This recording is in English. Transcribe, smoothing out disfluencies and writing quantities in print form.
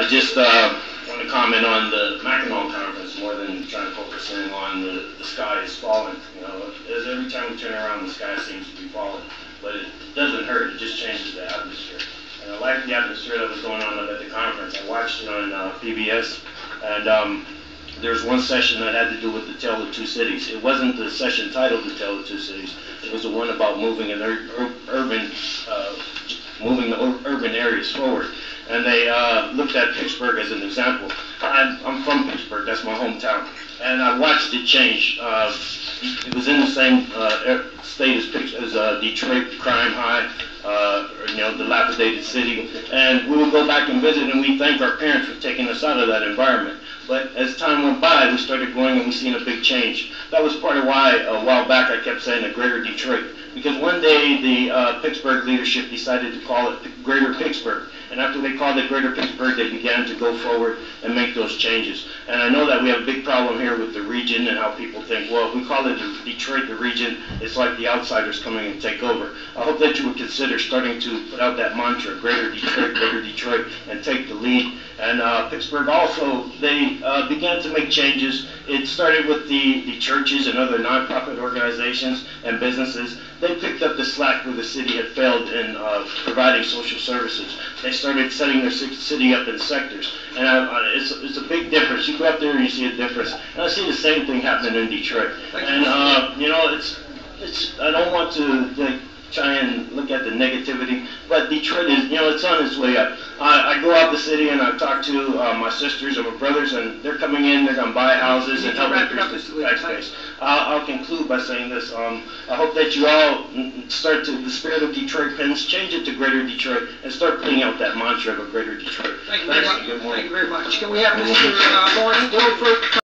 I just want to comment on the Mackinac conference more than trying to focus in on the sky is falling. You know, as every time we turn around, the sky seems to be falling, but it doesn't hurt. It just changes the atmosphere. And I like the atmosphere that was going on at the conference. I watched it on PBS, and there's one session that had to do with the Tale of Two Cities. It wasn't the session titled The Tale of Two Cities. It was the one about moving an urban areas forward. And they looked at Pittsburgh as an example. I'm from Pittsburgh, that's my hometown. And I watched it change. It was in the same state as Detroit, crime high, dilapidated city. And we would go back and visit, and we thank our parents for taking us out of that environment. But as time went by, we started growing and we seen a big change. That was part of why a while back I kept saying the Greater Detroit. Because one day the Pittsburgh leadership decided to call it Greater Pittsburgh. And after they called it Greater Pittsburgh, they began to go forward and make those changes. And I know that we have a big problem here with the region and how people think, well, if we call it Detroit the region, it's like the outsiders coming and take over. I hope that you would consider starting to put out that mantra, Greater Detroit, and take the lead. And Pittsburgh also, they began to make changes. It started with the churches and other nonprofit organizations and businesses. They picked up the slack where the city had failed in providing social services. They started setting their city up in sectors. And it's a big difference. You go up there and you see a difference. And I see the same thing happening in Detroit. And, I don't want to try and look at the negativity, but Detroit is, it's on its way up. I go out the city and I talk to my sisters and my brothers, and they're coming in, they're going to buy houses and help increase the tax base. I'll conclude by saying this. I hope that you all start to, the spirit of Detroit Pens, change it to Greater Detroit, and start putting out that mantra of a Greater Detroit. Thank you very much. Thank you very much. Can we have Mr. Lawrence Dilford?